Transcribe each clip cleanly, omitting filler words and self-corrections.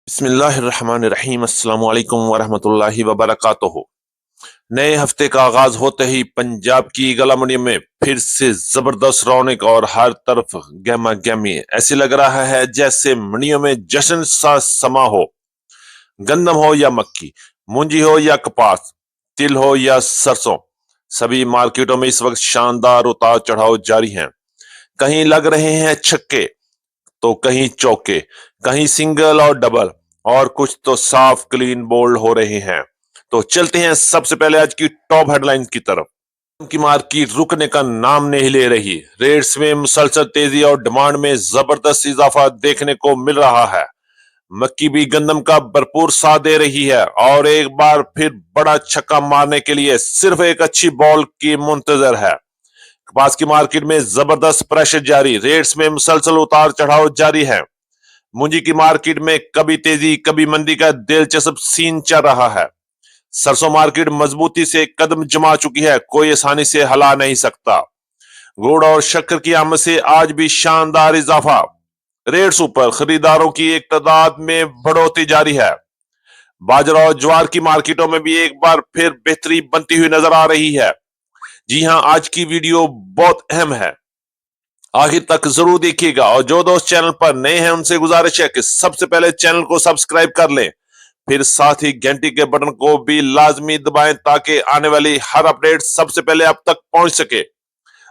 बिस्मिल्लाहिर्रहमानिर्रहीम। अस्सलाम वालेकुम वरहमतुल्लाहि वबरकातुहू। नए हफ्ते का आगाज होते ही पंजाब की गला मंडी में फिर से जबरदस्त रौनक और हर तरफ गहमा गहमी। ऐसे लग रहा है जैसे मंडियों में जश्न सा समा हो। गंदम हो या मक्की, मूंजी हो या कपास, तिल हो या सरसों, सभी मार्केटों में इस वक्त शानदार उतार चढ़ाव जारी हैं। कहीं लग रहे हैं छक्के तो कहीं चौके, कहीं सिंगल और डबल, और कुछ तो साफ क्लीन बोल्ड हो रहे हैं। तो चलते हैं सबसे पहले आज की टॉप हेडलाइंस की तरफ। की मार्केट रुकने का नाम नहीं ले रही। रेट्स में मुसलसल तेजी और डिमांड में जबरदस्त इजाफा देखने को मिल रहा है। मक्की भी गंदम का भरपूर साथ दे रही है और एक बार फिर बड़ा छक्का मारने के लिए सिर्फ एक अच्छी बॉल की मुंतजर है। कपास की मार्केट में जबरदस्त प्रेशर जारी, रेट्स में मुसलसल उतार चढ़ाव जारी है। मूंजी की मार्केट में कभी तेजी कभी मंदी का दिलचस्प सीन चल रहा है। सरसों मार्केट मजबूती से कदम जमा चुकी है, कोई आसानी से हिला नहीं सकता। गुड़ और शक्कर की आमद से आज भी शानदार इजाफा। रेट्स ऊपर, खरीदारों की एक तादाद में बढ़ोतरी जारी है। बाजरा और ज्वार की मार्केटों में भी एक बार फिर बेहतरी बनती हुई नजर आ रही है। जी हां, आज की वीडियो बहुत अहम है, आखिर तक जरूर देखिएगा। और जो दोस्त चैनल पर नए हैं उनसे गुजारिश है कि सबसे पहले चैनल को सब्सक्राइब कर लें, फिर साथ ही घंटी के बटन को भी लाजमी दबाएं ताकि आने वाली हर अपडेट सबसे पहले आप तक पहुंच सके।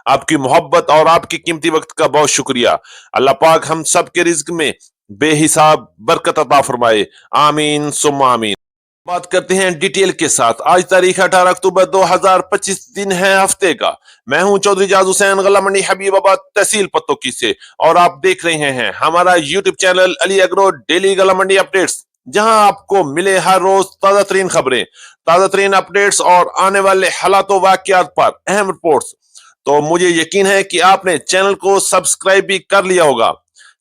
आपकी मोहब्बत और आपकी कीमती वक्त का बहुत शुक्रिया। अल्लाह पाक हम सब के रिज्क में बेहिसाब बरकत अता फरमाए, आमीन सुम्मा आमीन। बात करते हैं डिटेल के साथ। आज तारीख 18 अक्टूबर 2025, दिन है हफ्ते का। मैं हूं चौधरी जाज हुसैन, गला मंडी हबीबाबाद, तहसील पत्तोकी से, और आप देख रहे हैं हमारा YouTube channel Ali agro daily गला मंडी अपडेट्स, जहां आपको मिले हर रोज ताजा तरीन खबरें, ताजा तरीन अपडेट्स और आने वाले हालातों वाकयात पर अहम रिपोर्ट्स। तो मुझे यकीन है कि आपने चैनल को सब्सक्राइब भी कर लिया होगा।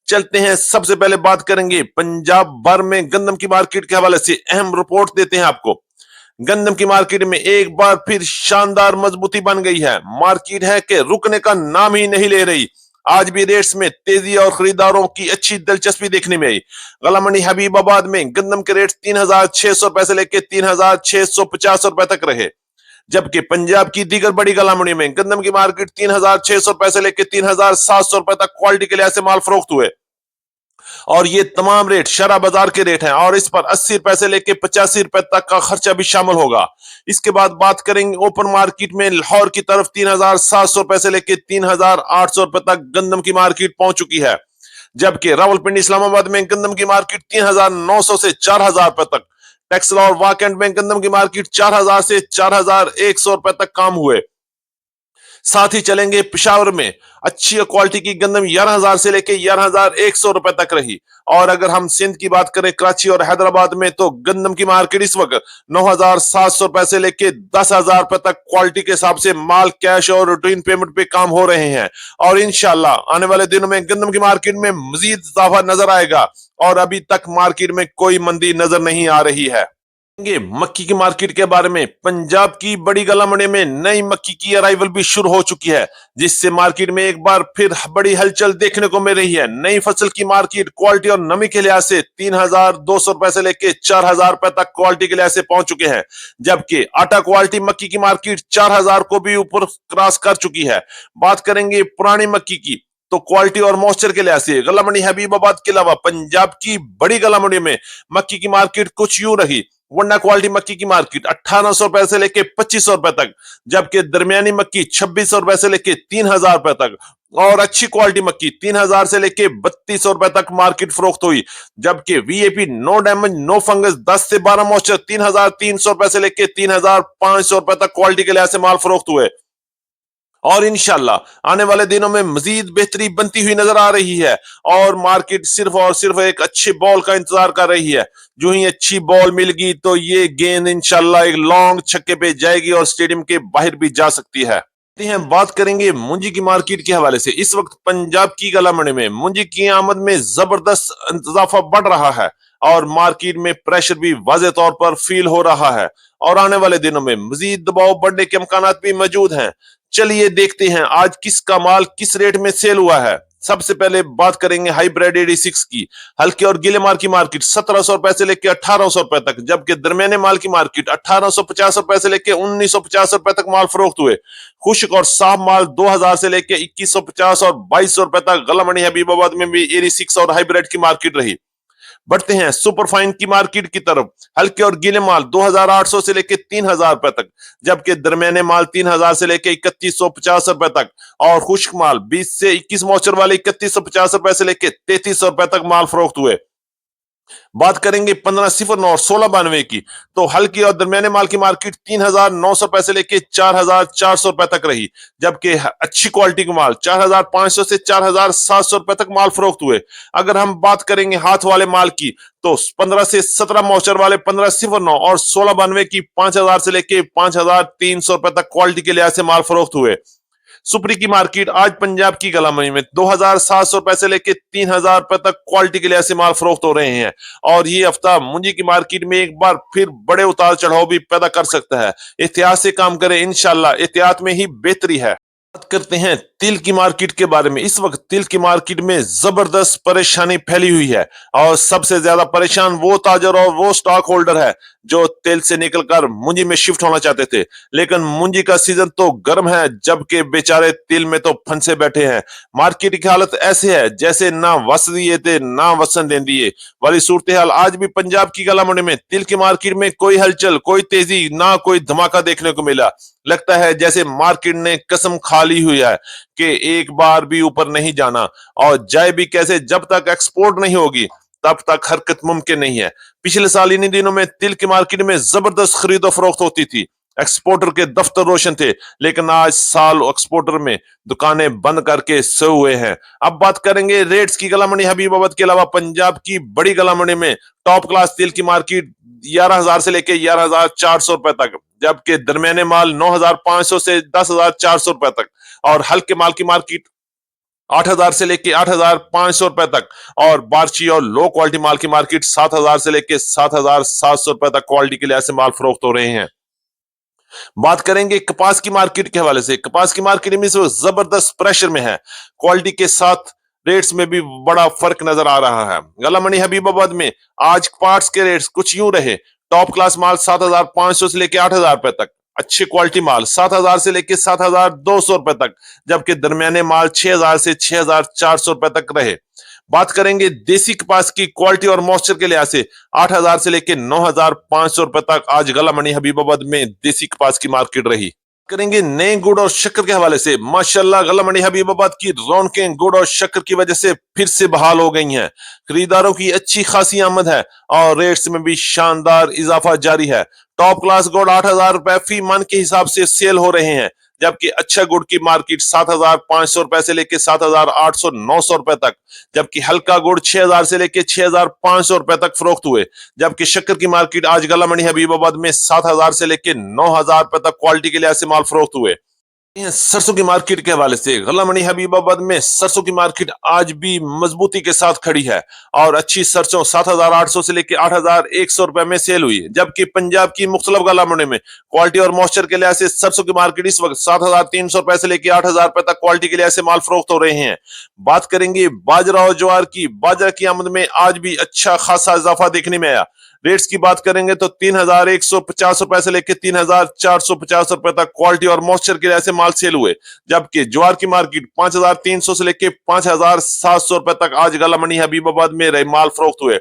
चलते हैं, सबसे पहले बात करेंगे पंजाब भर में गंदम की मार्केट के हवाले से अहम रिपोर्ट देते हैं आपको। गंदम की मार्केट में एक बार फिर शानदार मजबूती बन गई है। मार्केट है कि रुकने का नाम ही नहीं ले रही। आज भी रेट्स में तेजी और खरीदारों की अच्छी दिलचस्पी देखने में आई। गला मंडी हबीबाबाद में गंदम के रेट 3,600 रुपए से लेकर 3,650 रुपए तक रहे, जबकि पंजाब की दीगर बड़ी गला मंडी में गंदम की मार्केट 3,600 रुपए से लेकर 3,700 रुपए तक क्वालिटी के लिहाज से माल फरोख्त हुए। और ये तमाम रेट शरा बाजार के रेट हैं और इस पर 80 रुपए से लेके 85 रुपए तक का खर्चा भी शामिल होगा। इसके बाद बात करेंगे ओपन मार्केट में लाहौर की तरफ 3,700 रुपए से लेके 3,800 रुपए तक गंदम की मार्केट पहुंच चुकी है, जबकि रावलपिंडी इस्लामाबाद में गंदम की मार्केट 3,900 से 4,000 रुपए तक, टेक्सला और वाकंड में गंदम की मार्केट 4,000 से 4,100 रुपए तक काम हुए। साथ ही चलेंगे पिशावर में अच्छी क्वालिटी की गंदम 11,000 से लेके 11,100 रुपए तक रही। और अगर हम सिंध की बात करें, कराची और हैदराबाद में, तो गंदम की मार्केट इस वक्त 9,700 रुपए से लेके 10,000 रुपए तक क्वालिटी के हिसाब से माल कैश और रूटीन पेमेंट पे काम हो रहे हैं। और इंशाल्लाह आने वाले दिनों में गंदम की मार्केट में मजीद इजाफा नजर आएगा और अभी तक मार्केट में कोई मंदी नजर नहीं आ रही है। मक्की की मार्केट के बारे में, पंजाब की बड़ी गला मंडी में नई मक्की की अराइवल भी शुरू हो चुकी है, जिससे मार्केट में एक बार फिर बड़ी हलचल देखने को मिल रही है। नई फसल की मार्केट क्वालिटी और नमी के लिहाज से 3,200 रुपए से लेके 4,000 रुपए तक क्वालिटी के लिहाज से पहुंच चुके हैं, जबकि आटा क्वालिटी मक्की की मार्केट 4,000 को भी ऊपर क्रॉस कर चुकी है। बात करेंगे पुरानी मक्की की, तो क्वालिटी और मॉइस्चर के लिहाज से गला मंडी हबीबाबाद के अलावा पंजाब की बड़ी गला मंडी में मक्की की मार्केट कुछ यूं रही। वंडा क्वालिटी मक्की की मार्केट 1,800 रुपए से लेके 2,500 रुपए तक, जबकि दरमियानी मक्की 2,600 रुपए से लेके 3,000 रुपए तक, और अच्छी क्वालिटी मक्की 3,000 से लेके 3,200 रुपए तक मार्केट फरोख्त हुई, जबकि VAP no damage no fungus 10 से 12 मॉइस्चर 3,300 रुपए से लेके 3,500 रुपए तक क्वालिटी के लिहाज से माल फरोख्त हुए। और इंशाल्लाह आने वाले दिनों में मजीद बेहतरी बनती हुई नजर आ रही है और मार्केट सिर्फ और सिर्फ एक अच्छी बॉल का इंतजार कर रही है। जो ही अच्छी बॉल मिल गई तो ये गेंद इंशाल्लाह एक लॉन्ग छक्के पे जाएगी और स्टेडियम के बाहर भी जा सकती है। बात करेंगे मूंजी की मार्केट के हवाले से। इस वक्त पंजाब की गला मंडी में मूंजी की आमद में जबरदस्त इजाफा बढ़ रहा है और मार्केट में प्रेशर भी वाज़ेह तौर पर फील हो रहा है और आने वाले दिनों में मजीद दबाव बढ़ने के इम्कानात भी मौजूद हैं। चलिए देखते हैं आज किसका माल किस रेट में सेल हुआ है। सबसे पहले बात करेंगे हाइब्रिड 86 की। हल्के और गीले माल की मार्केट 1700 रुपए से लेकर 1800 रुपए तक, जबकि दरमियाने माल की मार्केट 1850 रुपए से लेकर 1950 रुपए तक माल फरोख्त हुए। खुश्क और साफ माल 2000 से लेकर 2150 और 2200 रुपए तक गला मंडी हबीबाबाद में भी 86 और हाइब्रिड की मार्केट रही। बढ़ते हैं सुपरफाइन की मार्केट की तरफ। हल्के और गीले माल 2800 से लेकर 3000 रुपए तक, जबकि दरमियाने माल 3000 से लेकर 3150 रुपए तक और खुश्क माल 20 से 21 मॉइस्चर वाले 3150 रुपए से लेकर 3300 रुपए तक माल फरोख्त हुए। बात करेंगे 1509 और 1692 की, तो हल्की और दरमियाने माल की मार्केट 3900 रुपए से लेकर 4400 रुपए तक रही, जबकि अच्छी क्वालिटी का माल 4500 से 4700 रुपए तक माल फरोख्त हुए। अगर हम बात करेंगे हाथ वाले माल की, तो 15 से 17 मॉइस्चर वाले 1509 और 1692 की 5000 से लेकर 5300 रुपए तक क्वालिटी के लिहाज से माल फरोख्त हुए। सुपरी की मार्केट आज पंजाब की गलामंडी में 2700 रुपए से लेकर 3000 रुपए तक क्वालिटी के लिहाज से माल फरोख्त हो रहे हैं और ये हफ्ता मुंजी की मार्केट में एक बार फिर बड़े उतार चढ़ाव भी पैदा कर सकता है। एहतियात से काम करें, इंशाल्लाह एहतियात में ही बेहतरी है। बात करते हैं तिल की मार्केट के बारे में। इस वक्त तिल की मार्केट में जबरदस्त परेशानी फैली हुई है और सबसे ज्यादा परेशान वो ताजर और वो स्टॉक होल्डर है जो तिल से निकलकर मुंजी में शिफ्ट होना चाहते थे, लेकिन मुंजी का सीजन तो गर्म है, जबकि बेचारे तिल में तो फंसे बैठे हैं। मार्केट की हालत ऐसे है जैसे ना वस दिए थे ना वसन दे दिए वाली सूरत हाल आज भी पंजाब की गला मंडी में तिल की मार्केट में कोई हलचल, कोई तेजी, ना कोई धमाका देखने को मिला। लगता है जैसे मार्केट ने कसम खा ली हुई है कि एक बार भी ऊपर नहीं जाना और जाए भी कैसे, जब तक एक्सपोर्ट नहीं होगी तब तक हरकत मुमकिन नहीं है। पिछले साल इन्हीं दिनों में तिल की मार्केट में जबरदस्त खरीदो फरोख्त होती थी, एक्सपोर्टर के दफ्तर रोशन थे, लेकिन आज साल एक्सपोर्टर में दुकानें बंद करके सोए हुए हैं। अब बात करेंगे रेट्स की। गला मंडी हबीबाबाद के अलावा पंजाब की बड़ी गला मंडी में टॉप क्लास तिल की मार्केट 11000 से लेकर 11400 रुपए तक, जबकि दरमियाने माल 9500 से 10400 रुपए तक और हल्के माल की मार्केट 8000 से लेके 8500 रुपए तक और बार्ची और लो क्वालिटी माल की मार्केट 7000 से लेके 7700 रुपए तक क्वालिटी के लिहाज से माल फरोख्त हो रहे हैं। बात करेंगे कपास की मार्केट के हवाले से। कपास की मार्केट में जबरदस्त प्रेशर में है, क्वालिटी के साथ रेट्स में भी बड़ा फर्क नजर आ रहा है। गला मंडी हबीबाबाद में आज पार्ट्स के रेट्स कुछ यूं रहे। टॉप क्लास माल 7500 से लेके 8000 रुपए तक, अच्छी क्वालिटी माल 7000 से लेके 7200 रुपए तक, जबकि दरमियाने माल 6000 से 6400 रुपए तक रहे। बात करेंगे देसी कपास की क्वालिटी और मॉइस्चर के लिहाज से 8000 से लेकर 9500 रुपए तक आज गला मंडी हबीबाबाद में देसी कपास की मार्केट रही। करेंगे नए गुड़ और शक्कर के हवाले से। माशाल्लाह गला मंडी हबीबाबाद की रौनकें गुड़ और शक्कर की वजह से फिर से बहाल हो गई हैं। खरीदारों की अच्छी खासी आमद है और रेट्स में भी शानदार इजाफा जारी है। टॉप क्लास गुड़ 8000 रुपए फी मन के हिसाब से सेल हो रहे हैं, जबकि अच्छा गुड़ की मार्केट 7500 रुपए से लेकर 7800 900 रुपए तक, जबकि हल्का गुड़ 6000 से लेकर 6500 रुपए तक फरोख्त हुए। जबकि शक्कर की मार्केट आज गला मंडी हबीबाबाद में 7000 से लेकर 9000 रुपए तक क्वालिटी के लिहाज से माल फरोख्त हुए। सरसों की मार्केट के हवाले से। गला मंडी हबीबाबाद में सरसों की मार्केट आज भी मजबूती के साथ खड़ी है और अच्छी सरसों 7800 से लेकर 8100 रुपए में सेल हुई, जबकि पंजाब की मुख्तलिफ गला मंडी में क्वालिटी और मॉइस्चर के लिहाज से सरसों की मार्केट इस वक्त 7300 रुपए से लेकर 8000 रुपए तक क्वालिटी के लिहाज से माल फरोख्त हो रहे हैं। बात करेंगे बाजरा और ज्वार की। बाजरा की आमद में आज भी अच्छा खासा इजाफा देखने में आया। रेट्स की बात करेंगे तो 3150 रुपए से लेकर 3450 रुपए तक क्वालिटी और मॉइस्चर के लिहाज से माल सेल हुए, जबकि ज्वार की मार्केट 5300 से लेकर 5700 रुपए तक आज गला मंडी हबीबाबाद में रहे माल फरोख्त हुए।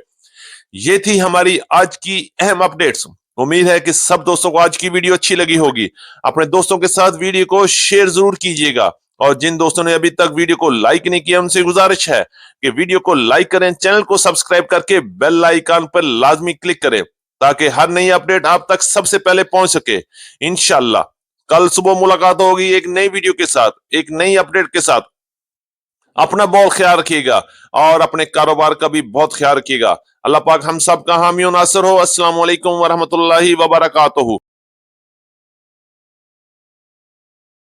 ये थी हमारी आज की अहम अपडेट्स। उम्मीद है कि सब दोस्तों को आज की वीडियो अच्छी लगी होगी। अपने दोस्तों के साथ वीडियो को शेयर जरूर कीजिएगा और जिन दोस्तों ने अभी तक वीडियो को लाइक नहीं किया उनसे गुजारिश है कि वीडियो को लाइक करें, चैनल को सब्सक्राइब करके बेल आइकन पर लाजमी क्लिक करें ताकि हर नई अपडेट आप तक सबसे पहले पहुंच सके। इंशाल्लाह कल सुबह मुलाकात होगी एक नई वीडियो के साथ, एक नई अपडेट के साथ। अपना बहुत ख्याल रखिएगा और अपने कारोबार का भी बहुत ख्याल रखिएगा। अल्लाह पाक हम सब का हामी और नासिर हो। अस्सलाम वालेकुम व रहमतुल्लाहि व बरकातहू।